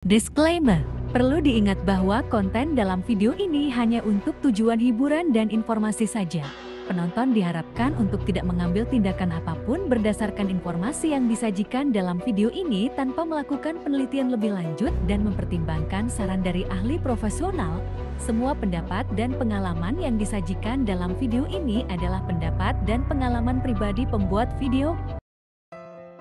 Disclaimer, perlu diingat bahwa konten dalam video ini hanya untuk tujuan hiburan dan informasi saja. Penonton diharapkan untuk tidak mengambil tindakan apapun berdasarkan informasi yang disajikan dalam video ini tanpa melakukan penelitian lebih lanjut dan mempertimbangkan saran dari ahli profesional. Semua pendapat dan pengalaman yang disajikan dalam video ini adalah pendapat dan pengalaman pribadi pembuat video.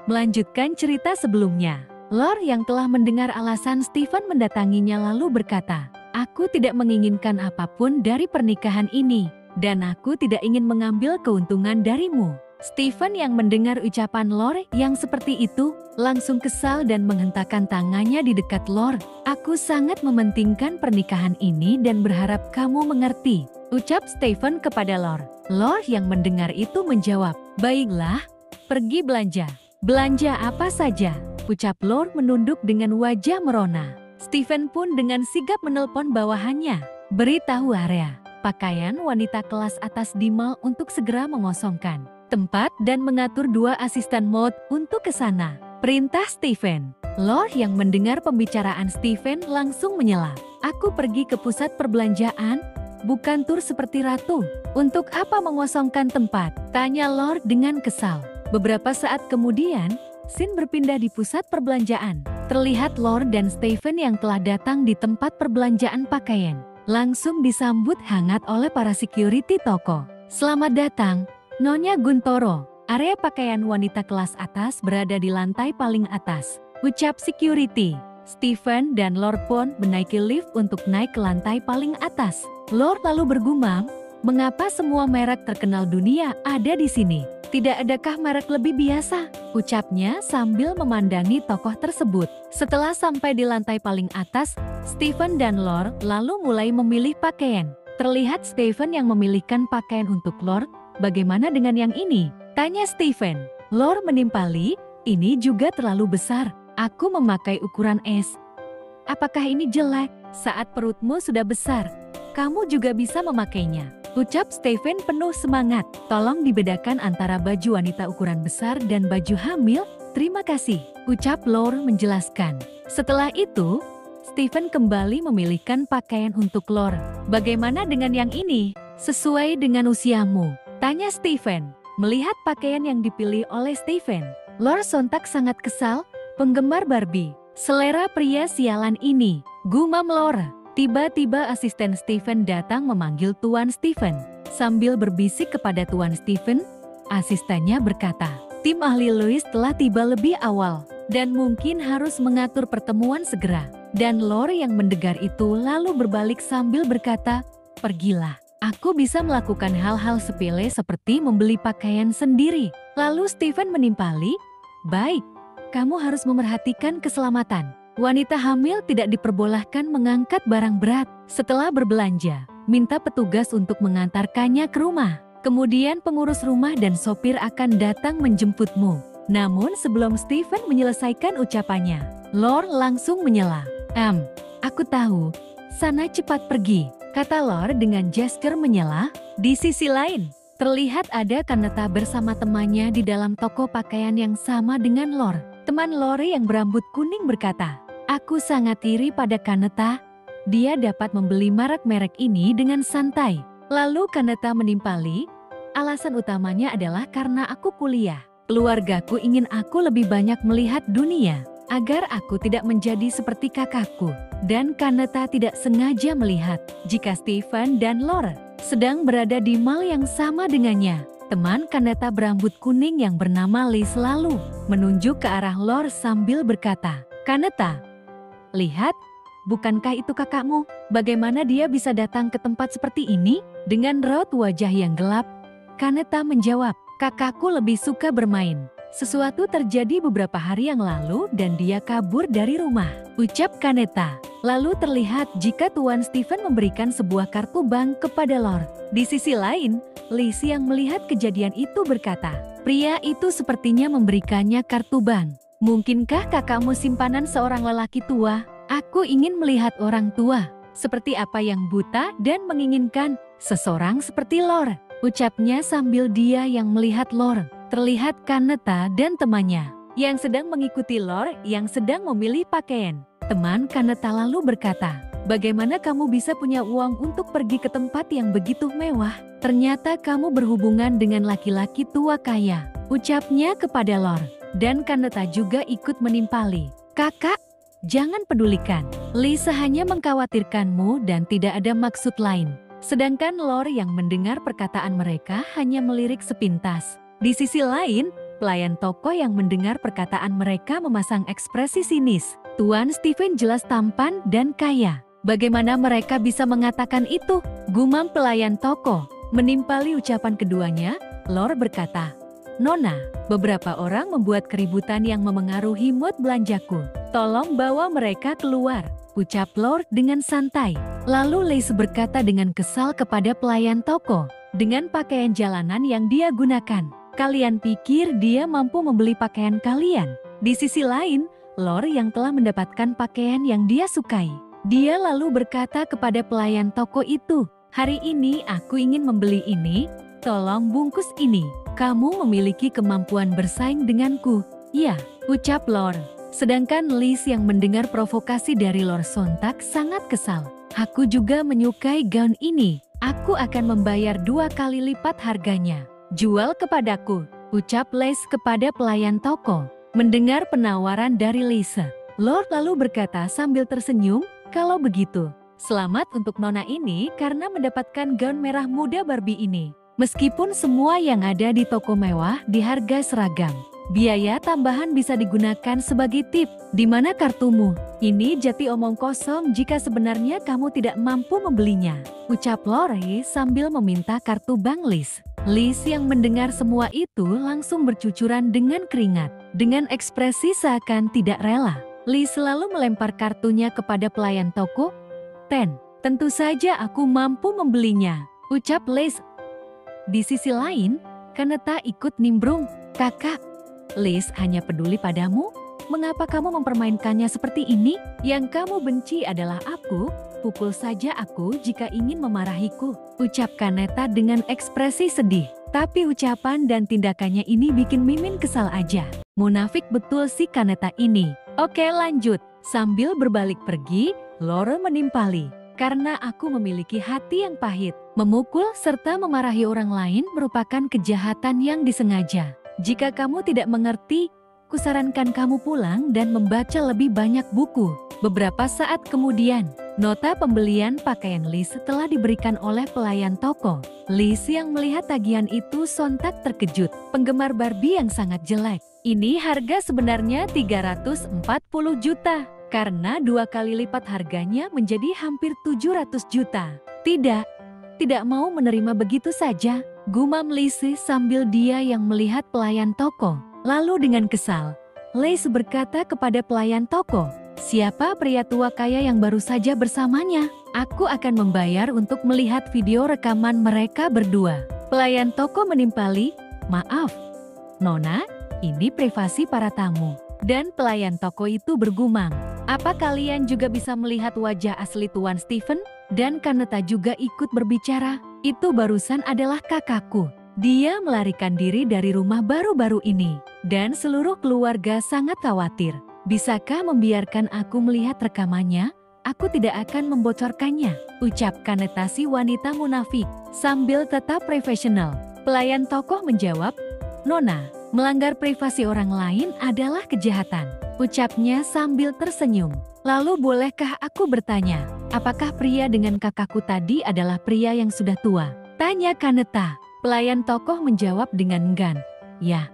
Melanjutkan cerita sebelumnya. Lor yang telah mendengar alasan Stephen mendatanginya lalu berkata, "Aku tidak menginginkan apapun dari pernikahan ini, dan aku tidak ingin mengambil keuntungan darimu." Stephen yang mendengar ucapan Lor yang seperti itu, langsung kesal dan menghentakkan tangannya di dekat Lor. "Aku sangat mementingkan pernikahan ini dan berharap kamu mengerti," ucap Stephen kepada Lor. Lor yang mendengar itu menjawab, "Baiklah, pergi belanja." "Belanja apa saja?" ucap Lor menunduk dengan wajah merona. Stephen pun dengan sigap menelpon bawahannya. "Beritahu area pakaian wanita kelas atas di mall untuk segera mengosongkan tempat dan mengatur 2 asisten mode untuk ke sana," perintah Stephen. Lor yang mendengar pembicaraan Stephen langsung menyela. "Aku pergi ke pusat perbelanjaan, bukan tur seperti ratu. Untuk apa mengosongkan tempat?" tanya Lor dengan kesal. Beberapa saat kemudian, scene berpindah di pusat perbelanjaan. Terlihat Lor dan Stephen yang telah datang di tempat perbelanjaan pakaian. Langsung disambut hangat oleh para security toko. "Selamat datang, Nyonya Guntoro. Area pakaian wanita kelas atas berada di lantai paling atas," ucap security. Stephen dan Lor pun menaiki lift untuk naik ke lantai paling atas. Lor lalu bergumam, "Mengapa semua merek terkenal dunia ada di sini? Tidak adakah merek lebih biasa?" ucapnya sambil memandangi tokoh tersebut. Setelah sampai di lantai paling atas, Stephen dan Lor lalu mulai memilih pakaian. Terlihat Stephen yang memilihkan pakaian untuk Lor. "Bagaimana dengan yang ini?" tanya Stephen. Lor menimpali, "Ini juga terlalu besar. Aku memakai ukuran S." "Apakah ini jelek? Saat perutmu sudah besar, kamu juga bisa memakainya," ucap Stephen penuh semangat. "Tolong dibedakan antara baju wanita ukuran besar dan baju hamil. Terima kasih," ucap Lor menjelaskan. Setelah itu, Stephen kembali memilihkan pakaian untuk Lor. "Bagaimana dengan yang ini? Sesuai dengan usiamu?" tanya Stephen. Melihat pakaian yang dipilih oleh Stephen, Lor sontak sangat kesal. "Penggemar Barbie, selera pria sialan ini," gumam Lor. Tiba-tiba asisten Stephen datang memanggil Tuan Stephen. Sambil berbisik kepada Tuan Stephen, asistennya berkata, "Tim ahli Louis telah tiba lebih awal dan mungkin harus mengatur pertemuan segera." Dan Lor yang mendengar itu lalu berbalik sambil berkata, "Pergilah, aku bisa melakukan hal-hal sepele seperti membeli pakaian sendiri." Lalu Stephen menimpali, "Baik, kamu harus memerhatikan keselamatan. Wanita hamil tidak diperbolehkan mengangkat barang berat. Setelah berbelanja, minta petugas untuk mengantarkannya ke rumah. Kemudian pengurus rumah dan sopir akan datang menjemputmu." Namun sebelum Stephen menyelesaikan ucapannya, Lor langsung menyela. Aku tahu. Sana cepat pergi," kata Lor dengan gestur menyela. Di sisi lain, terlihat ada Kaneta bersama temannya di dalam toko pakaian yang sama dengan Lor. Teman Lor yang berambut kuning berkata, "Aku sangat iri pada Kaneta. Dia dapat membeli merek-merek ini dengan santai." Lalu Kaneta menimpali, "Alasan utamanya adalah karena aku kuliah. Keluargaku ingin aku lebih banyak melihat dunia, agar aku tidak menjadi seperti kakakku." Dan Kaneta tidak sengaja melihat jika Stephen dan Lor sedang berada di mall yang sama dengannya. Teman Kaneta berambut kuning yang bernama Liz lalu menunjuk ke arah Lor sambil berkata, "Kaneta, lihat, bukankah itu kakakmu? Bagaimana dia bisa datang ke tempat seperti ini?" Dengan raut wajah yang gelap, Kaneta menjawab, "Kakakku lebih suka bermain. Sesuatu terjadi beberapa hari yang lalu dan dia kabur dari rumah," ucap Kaneta. Lalu terlihat jika Tuan Stephen memberikan sebuah kartu bank kepada Lor. Di sisi lain, Liz yang melihat kejadian itu berkata, "Pria itu sepertinya memberikannya kartu bank. Mungkinkah kakakmu simpanan seorang lelaki tua? Aku ingin melihat orang tua seperti apa yang buta dan menginginkan seseorang seperti Lor," ucapnya sambil dia yang melihat Lor. Terlihat Kaneta dan temannya yang sedang mengikuti Lor yang sedang memilih pakaian. Teman Kaneta lalu berkata, "Bagaimana kamu bisa punya uang untuk pergi ke tempat yang begitu mewah? Ternyata kamu berhubungan dengan laki-laki tua kaya," ucapnya kepada Lor. Dan Kaneta juga ikut menimpali, "Kakak, jangan pedulikan. Lisa hanya mengkhawatirkanmu dan tidak ada maksud lain." Sedangkan Lor yang mendengar perkataan mereka hanya melirik sepintas. Di sisi lain, pelayan toko yang mendengar perkataan mereka memasang ekspresi sinis. Tuan Stephen jelas tampan dan kaya. Bagaimana mereka bisa mengatakan itu? Gumam pelayan toko. Menimpali ucapan keduanya, Lor berkata, "Nona, beberapa orang membuat keributan yang memengaruhi mood belanjaku. Tolong bawa mereka keluar," ucap Lor dengan santai. Lalu Lisa berkata dengan kesal kepada pelayan toko, "Dengan pakaian jalanan yang dia gunakan, kalian pikir dia mampu membeli pakaian kalian?" Di sisi lain, Lor yang telah mendapatkan pakaian yang dia sukai. Dia lalu berkata kepada pelayan toko itu, "Hari ini aku ingin membeli ini, tolong bungkus ini. Kamu memiliki kemampuan bersaing denganku." "Ya," ucap Lor. Sedangkan Liz yang mendengar provokasi dari Lor sontak sangat kesal. "Aku juga menyukai gaun ini. Aku akan membayar 2 kali lipat harganya. Jual kepadaku," ucap Liz kepada pelayan toko. Mendengar penawaran dari Lisa, Lord lalu berkata sambil tersenyum, "Kalau begitu, selamat untuk Nona ini karena mendapatkan gaun merah muda Barbie ini. Meskipun semua yang ada di toko mewah di harga seragam, biaya tambahan bisa digunakan sebagai tip. Di mana kartumu? Ini jati omong kosong jika sebenarnya kamu tidak mampu membelinya," ucap Lore sambil meminta kartu bank Liz. Liz yang mendengar semua itu langsung bercucuran dengan keringat. Dengan ekspresi seakan tidak rela, Liz selalu melempar kartunya kepada pelayan toko. Tentu saja aku mampu membelinya," ucap Liz. Di sisi lain, Kaneta ikut nimbrung, "Kakak, Liz hanya peduli padamu? Mengapa kamu mempermainkannya seperti ini? Yang kamu benci adalah aku, pukul saja aku jika ingin memarahiku," ucap Kaneta dengan ekspresi sedih. Tapi ucapan dan tindakannya ini bikin Mimin kesal aja. Munafik betul si Kaneta ini. "Oke lanjut." Sambil berbalik pergi, Lore menimpali. "Karena aku memiliki hati yang pahit. Memukul serta memarahi orang lain merupakan kejahatan yang disengaja. Jika kamu tidak mengerti, kusarankan kamu pulang dan membaca lebih banyak buku." Beberapa saat kemudian, nota pembelian pakaian Liz telah diberikan oleh pelayan toko. Liz yang melihat tagihan itu sontak terkejut. Penggemar Barbie yang sangat jelek. Ini harga sebenarnya 340 juta. Karena 2 kali lipat harganya menjadi hampir 700 juta. Tidak mau menerima begitu saja, gumam Liz sambil dia yang melihat pelayan toko. Lalu dengan kesal, Liz berkata kepada pelayan toko, "Siapa pria tua kaya yang baru saja bersamanya? Aku akan membayar untuk melihat video rekaman mereka berdua." Pelayan toko menimpali, "Maaf, Nona, ini privasi para tamu." Dan pelayan toko itu bergumam, "Apa kalian juga bisa melihat wajah asli Tuan Stephen?" Dan Kaneta juga ikut berbicara, "Itu barusan adalah kakakku. Dia melarikan diri dari rumah baru-baru ini. Dan seluruh keluarga sangat khawatir. Bisakah membiarkan aku melihat rekamannya? Aku tidak akan membocorkannya," ucap Kaneta si wanita munafik, sambil tetap profesional. Pelayan toko menjawab, "Nona, melanggar privasi orang lain adalah kejahatan," ucapnya sambil tersenyum. "Lalu bolehkah aku bertanya, apakah pria dengan kakakku tadi adalah pria yang sudah tua?" tanya Kaneta. Pelayan toko menjawab dengan enggan, "Ya,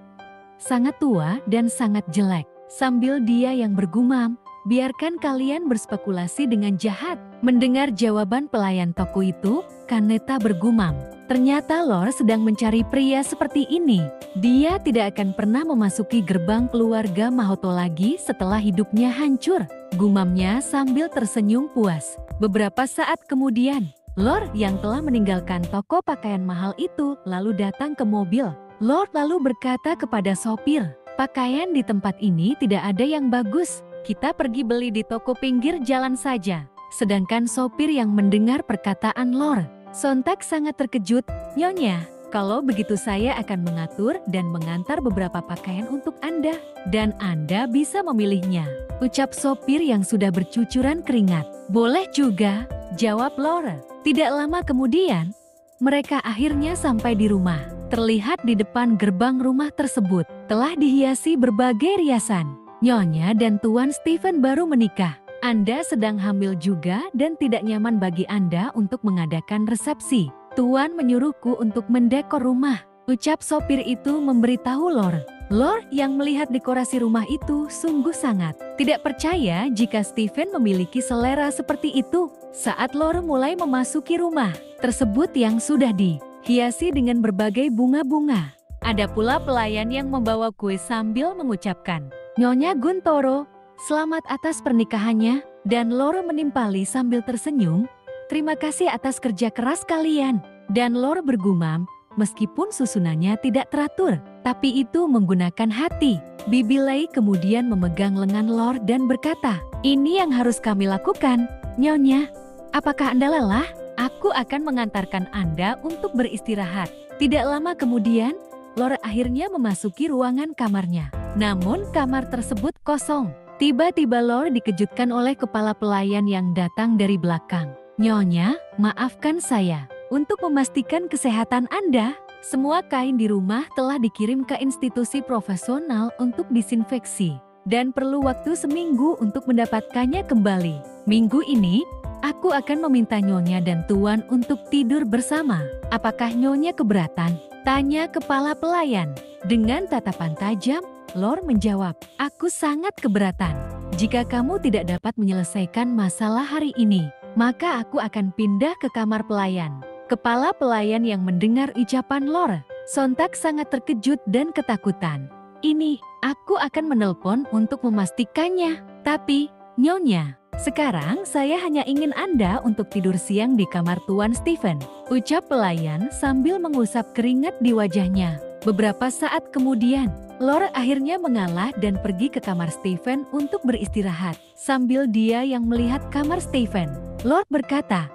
sangat tua dan sangat jelek." Sambil dia yang bergumam, "Biarkan kalian berspekulasi dengan jahat." Mendengar jawaban pelayan toko itu, Kaneta bergumam, "Ternyata Lor sedang mencari pria seperti ini. Dia tidak akan pernah memasuki gerbang keluarga Mahoto lagi setelah hidupnya hancur," gumamnya sambil tersenyum puas. Beberapa saat kemudian, Lor yang telah meninggalkan toko pakaian mahal itu lalu datang ke mobil. Lord lalu berkata kepada sopir, "Pakaian di tempat ini tidak ada yang bagus. Kita pergi beli di toko pinggir jalan saja." Sedangkan sopir yang mendengar perkataan Lord sontak sangat terkejut, "Nyonya, Kalau begitu saya akan mengatur dan mengantar beberapa pakaian untuk Anda. Dan Anda bisa memilihnya, ucap sopir yang sudah bercucuran keringat. Boleh juga, jawab Laura. Tidak lama kemudian, mereka akhirnya sampai di rumah. Terlihat di depan gerbang rumah tersebut telah dihiasi berbagai riasan. Nyonya dan Tuan Stephen baru menikah. Anda sedang hamil juga dan tidak nyaman bagi Anda untuk mengadakan resepsi. Tuan menyuruhku untuk mendekor rumah, ucap sopir itu memberitahu Lore. Lore yang melihat dekorasi rumah itu sungguh sangat tidak percaya jika Stephen memiliki selera seperti itu. Saat Lore mulai memasuki rumah tersebut yang sudah dihiasi dengan berbagai bunga-bunga. Ada pula pelayan yang membawa kue sambil mengucapkan, "Nyonya Guntoro, selamat atas pernikahannya," dan Lore menimpali sambil tersenyum, "Terima kasih atas kerja keras kalian." Dan Lore bergumam, meskipun susunannya tidak teratur, tapi itu menggunakan hati. Bibi Lei kemudian memegang lengan Lore dan berkata, "Ini yang harus kami lakukan, Nyonya. Apakah Anda lelah? Aku akan mengantarkan Anda untuk beristirahat." Tidak lama kemudian, Lore akhirnya memasuki ruangan kamarnya. Namun kamar tersebut kosong. Tiba-tiba Lore dikejutkan oleh kepala pelayan yang datang dari belakang. "Nyonya, maafkan saya. Untuk memastikan kesehatan Anda, semua kain di rumah telah dikirim ke institusi profesional untuk disinfeksi. Dan perlu waktu seminggu untuk mendapatkannya kembali. Minggu ini, aku akan meminta Nyonya dan Tuan untuk tidur bersama. Apakah Nyonya keberatan?" tanya kepala pelayan. Dengan tatapan tajam, Lore menjawab, "Aku sangat keberatan. Jika kamu tidak dapat menyelesaikan masalah hari ini, maka aku akan pindah ke kamar pelayan." Kepala pelayan yang mendengar ucapan Lore sontak sangat terkejut dan ketakutan. "Ini, aku akan menelpon untuk memastikannya. Tapi, Nyonya, sekarang saya hanya ingin Anda untuk tidur siang di kamar Tuan Stephen," ucap pelayan sambil mengusap keringat di wajahnya. Beberapa saat kemudian, Lore akhirnya mengalah dan pergi ke kamar Stephen untuk beristirahat. Sambil dia yang melihat kamar Stephen, Lore berkata,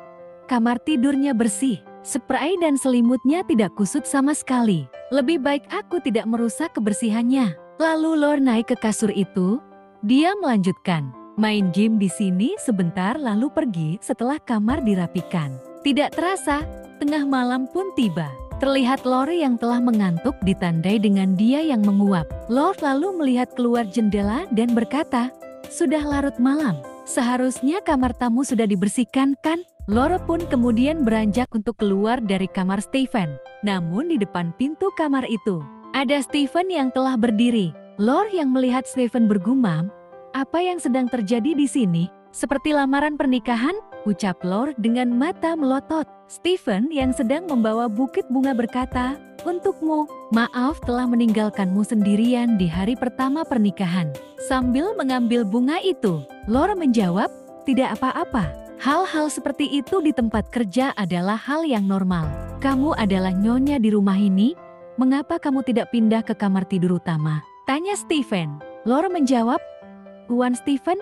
"Kamar tidurnya bersih, spray dan selimutnya tidak kusut sama sekali. Lebih baik aku tidak merusak kebersihannya." Lalu Lore naik ke kasur itu. Dia melanjutkan main game di sini sebentar lalu pergi setelah kamar dirapikan. Tidak terasa, tengah malam pun tiba. Terlihat Lore yang telah mengantuk ditandai dengan dia yang menguap. Lore lalu melihat keluar jendela dan berkata, "Sudah larut malam. Seharusnya kamar tamu sudah dibersihkan kan?" Lore pun kemudian beranjak untuk keluar dari kamar Stephen. Namun di depan pintu kamar itu, ada Stephen yang telah berdiri. Lore yang melihat Stephen bergumam, "Apa yang sedang terjadi di sini? Seperti lamaran pernikahan?" ucap Lore dengan mata melotot. Stephen yang sedang membawa bukit bunga berkata, "Untukmu, maaf telah meninggalkanmu sendirian di hari pertama pernikahan." Sambil mengambil bunga itu, Lore menjawab, "Tidak apa-apa. Hal-hal seperti itu di tempat kerja adalah hal yang normal. Kamu adalah nyonya di rumah ini, mengapa kamu tidak pindah ke kamar tidur utama?" tanya Stephen. Lore menjawab, "Tuan Stephen,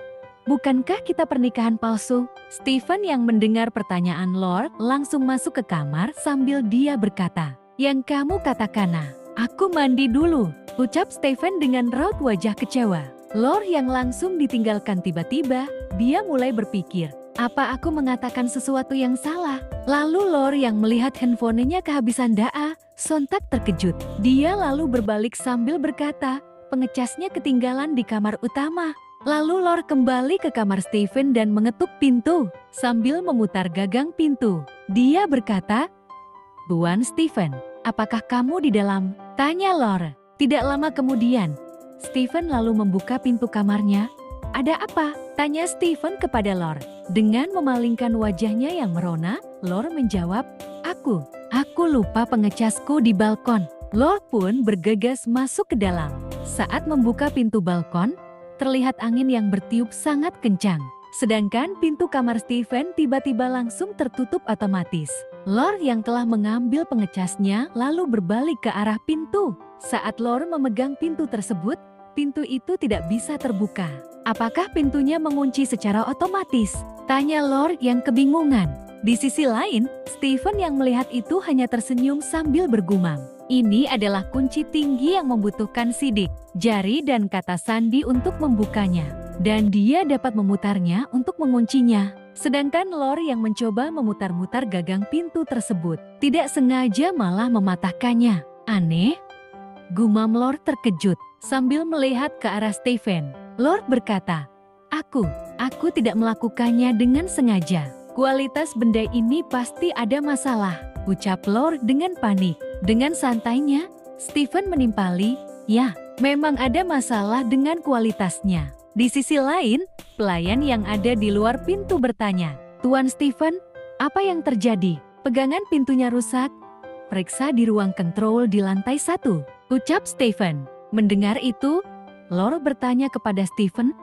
bukankah kita pernikahan palsu?" Stephen yang mendengar pertanyaan Lore langsung masuk ke kamar sambil dia berkata, "Yang kamu katakan, aku mandi dulu," ucap Stephen dengan raut wajah kecewa. Lore yang langsung ditinggalkan tiba-tiba, dia mulai berpikir, "Apa aku mengatakan sesuatu yang salah?" Lalu Lore yang melihat handphonenya kehabisan data, sontak terkejut. Dia lalu berbalik sambil berkata, "Pengecasnya ketinggalan di kamar utama." Lalu Lore kembali ke kamar Stephen dan mengetuk pintu. Sambil memutar gagang pintu, dia berkata, "Tuan Stephen, apakah kamu di dalam?" tanya Lore. Tidak lama kemudian, Stephen lalu membuka pintu kamarnya. "Ada apa?" tanya Stephen kepada Lore. Dengan memalingkan wajahnya yang merona, Lore menjawab, Aku lupa pengecasku di balkon." Lore pun bergegas masuk ke dalam. Saat membuka pintu balkon, terlihat angin yang bertiup sangat kencang. Sedangkan pintu kamar Stephen tiba-tiba langsung tertutup otomatis. Lore yang telah mengambil pengecasnya lalu berbalik ke arah pintu. Saat Lore memegang pintu tersebut, pintu itu tidak bisa terbuka. "Apakah pintunya mengunci secara otomatis?" tanya Lore yang kebingungan. Di sisi lain, Stephen yang melihat itu hanya tersenyum sambil bergumam. Ini adalah kunci tinggi yang membutuhkan sidik, jari dan kata sandi untuk membukanya. Dan dia dapat memutarnya untuk menguncinya. Sedangkan Lore yang mencoba memutar-mutar gagang pintu tersebut, tidak sengaja malah mematahkannya. Aneh, gumam Lore terkejut sambil melihat ke arah Stephen. Lore berkata, Aku tidak melakukannya dengan sengaja. Kualitas benda ini pasti ada masalah, ucap Lore dengan panik. Dengan santainya, Stephen menimpali, ya, memang ada masalah dengan kualitasnya. Di sisi lain, pelayan yang ada di luar pintu bertanya, Tuan Stephen, apa yang terjadi? Pegangan pintunya rusak. Periksa di ruang kontrol di lantai 1, ucap Stephen. Mendengar itu, Lore bertanya kepada Stephen,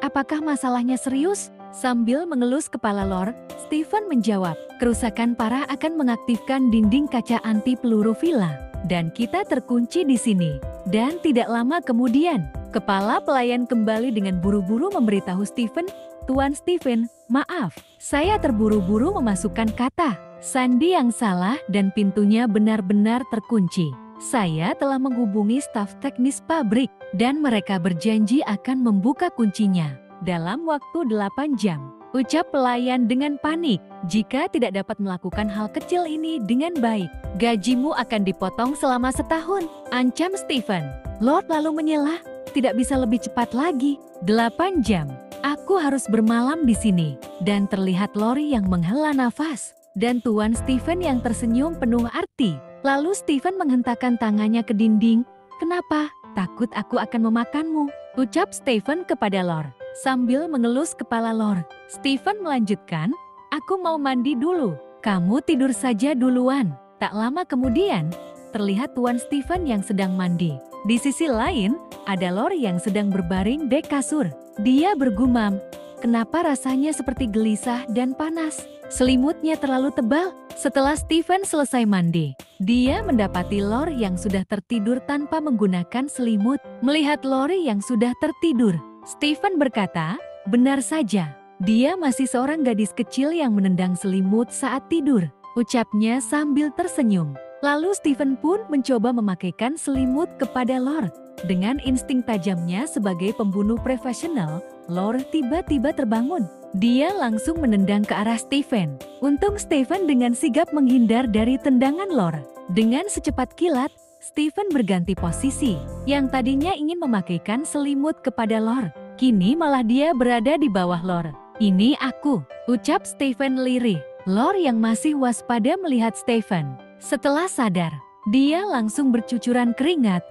apakah masalahnya serius? Sambil mengelus kepala Lore, Stephen menjawab, kerusakan parah akan mengaktifkan dinding kaca anti peluru villa, dan kita terkunci di sini. Dan tidak lama kemudian, kepala pelayan kembali dengan buru-buru memberitahu Stephen, Tuan Stephen, maaf, saya terburu-buru memasukkan kata sandi yang salah dan pintunya benar-benar terkunci. Saya telah menghubungi staf teknis pabrik, dan mereka berjanji akan membuka kuncinya dalam waktu 8 jam, ucap pelayan dengan panik. Jika tidak dapat melakukan hal kecil ini dengan baik, gajimu akan dipotong selama setahun, ancam Stephen. Lord lalu menyela, tidak bisa lebih cepat lagi, 8 jam. Aku harus bermalam di sini. Dan terlihat Lore yang menghela nafas, dan Tuan Stephen yang tersenyum penuh arti. Lalu Stephen menghentakkan tangannya ke dinding. Kenapa? Takut aku akan memakanmu, ucap Stephen kepada Lore. Sambil mengelus kepala Lore, Stephen melanjutkan, aku mau mandi dulu, kamu tidur saja duluan. Tak lama kemudian, terlihat Tuan Stephen yang sedang mandi. Di sisi lain, ada Lore yang sedang berbaring di kasur. Dia bergumam, kenapa rasanya seperti gelisah dan panas? Selimutnya terlalu tebal. Setelah Stephen selesai mandi, dia mendapati Lore yang sudah tertidur tanpa menggunakan selimut. Melihat Lore yang sudah tertidur, Stephen berkata, benar saja, dia masih seorang gadis kecil yang menendang selimut saat tidur, ucapnya sambil tersenyum. Lalu Stephen pun mencoba memakaikan selimut kepada Lore. Dengan insting tajamnya sebagai pembunuh profesional, Lore tiba-tiba terbangun. Dia langsung menendang ke arah Stephen. Untung Stephen dengan sigap menghindar dari tendangan Lore. Dengan secepat kilat, Stephen berganti posisi. Yang tadinya ingin memakaikan selimut kepada Lore, kini malah dia berada di bawah Lore. Ini aku, ucap Stephen lirih. Lore yang masih waspada melihat Stephen. Setelah sadar, dia langsung bercucuran keringat.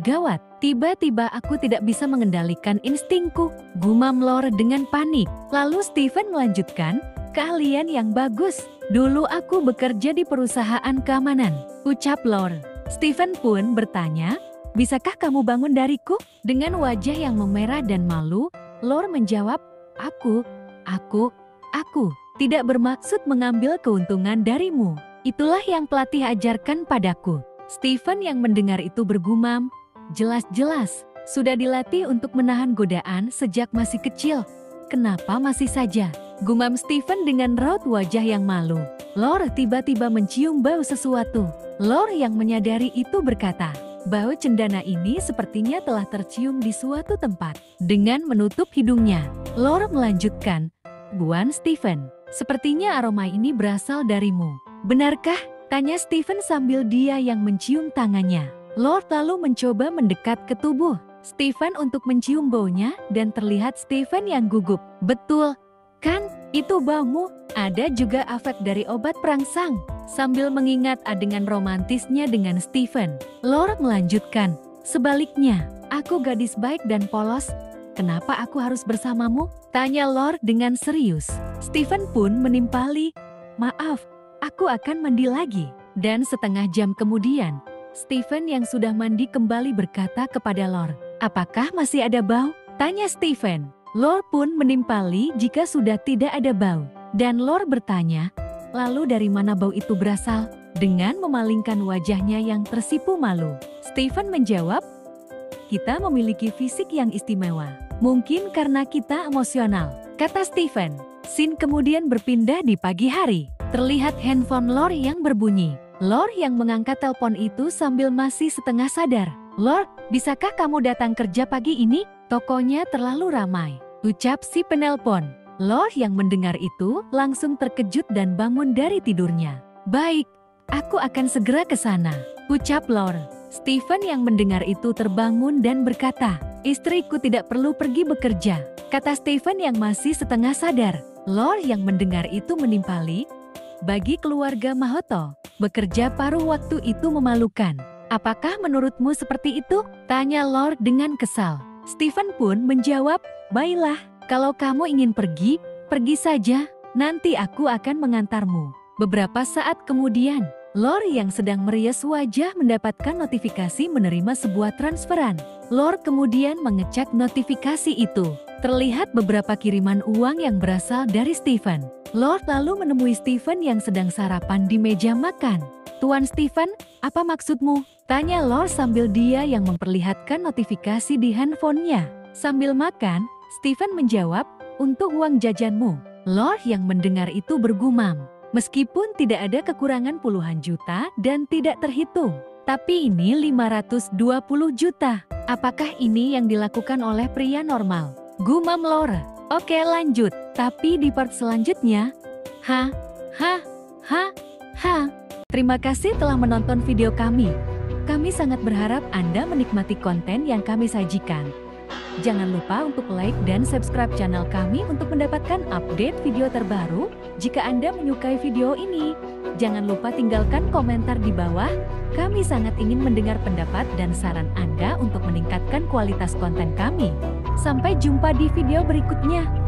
Gawat, tiba-tiba aku tidak bisa mengendalikan instingku, gumam Lore dengan panik. Lalu Stephen melanjutkan, keahlian yang bagus. Dulu aku bekerja di perusahaan keamanan, ucap Lore. Stephen pun bertanya, bisakah kamu bangun dariku? Dengan wajah yang memerah dan malu, Lore menjawab, aku tidak bermaksud mengambil keuntungan darimu. Itulah yang pelatih ajarkan padaku. Stephen yang mendengar itu bergumam, jelas-jelas sudah dilatih untuk menahan godaan sejak masih kecil. Kenapa masih saja? Gumam Stephen dengan raut wajah yang malu. Lore tiba-tiba mencium bau sesuatu. Lore yang menyadari itu berkata, bau cendana ini sepertinya telah tercium di suatu tempat. Dengan menutup hidungnya, Lore melanjutkan, Tuan Stephen, sepertinya aroma ini berasal darimu. Benarkah? Tanya Stephen sambil dia yang mencium tangannya. Lore lalu mencoba mendekat ke tubuh Stephen untuk mencium baunya dan terlihat Stephen yang gugup. Betul, kan? Itu baumu. Ada juga efek dari obat perangsang. Sambil mengingat adegan romantisnya dengan Stephen, Lore melanjutkan, sebaliknya, aku gadis baik dan polos. Kenapa aku harus bersamamu? Tanya Lore dengan serius. Stephen pun menimpali, maaf, aku akan mandi lagi. Dan setengah jam kemudian, Stephen yang sudah mandi kembali berkata kepada Lore, apakah masih ada bau? Tanya Stephen. Lore pun menimpali jika sudah tidak ada bau. Dan Lore bertanya, lalu dari mana bau itu berasal? Dengan memalingkan wajahnya yang tersipu malu, Stephen menjawab, kita memiliki fisik yang istimewa. Mungkin karena kita emosional, kata Stephen. Scene kemudian berpindah di pagi hari. Terlihat handphone Lord yang berbunyi. Lord yang mengangkat telepon itu sambil masih setengah sadar. "Lord, bisakah kamu datang kerja pagi ini? Tokonya terlalu ramai," ucap si penelpon. Lord yang mendengar itu langsung terkejut dan bangun dari tidurnya. "Baik, aku akan segera ke sana," ucap Lord. Stephen yang mendengar itu terbangun dan berkata, "Istriku tidak perlu pergi bekerja," kata Stephen yang masih setengah sadar. Lord yang mendengar itu menimpali, "Bagi keluarga Mahoto, bekerja paruh waktu itu memalukan. Apakah menurutmu seperti itu?" tanya Lord dengan kesal. Stephen pun menjawab, "Baiklah, kalau kamu ingin pergi, pergi saja, nanti aku akan mengantarmu." Beberapa saat kemudian, Lord yang sedang merias wajah mendapatkan notifikasi menerima sebuah transferan. Lord kemudian mengecek notifikasi itu. Terlihat beberapa kiriman uang yang berasal dari Stephen. Lord lalu menemui Stephen yang sedang sarapan di meja makan. "Tuan Stephen, apa maksudmu?" tanya Lord sambil dia yang memperlihatkan notifikasi di handphonenya. Sambil makan, Stephen menjawab, "Untuk uang jajanmu." Lord yang mendengar itu bergumam. Meskipun tidak ada kekurangan puluhan juta dan tidak terhitung, tapi ini 520 juta. Apakah ini yang dilakukan oleh pria normal? Gumam Lord. "Oke, lanjut. Tapi di part selanjutnya, ha. Terima kasih telah menonton video kami. Kami sangat berharap Anda menikmati konten yang kami sajikan. Jangan lupa untuk like dan subscribe channel kami untuk mendapatkan update video terbaru. Jika Anda menyukai video ini, jangan lupa tinggalkan komentar di bawah. Kami sangat ingin mendengar pendapat dan saran Anda untuk meningkatkan kualitas konten kami. Sampai jumpa di video berikutnya.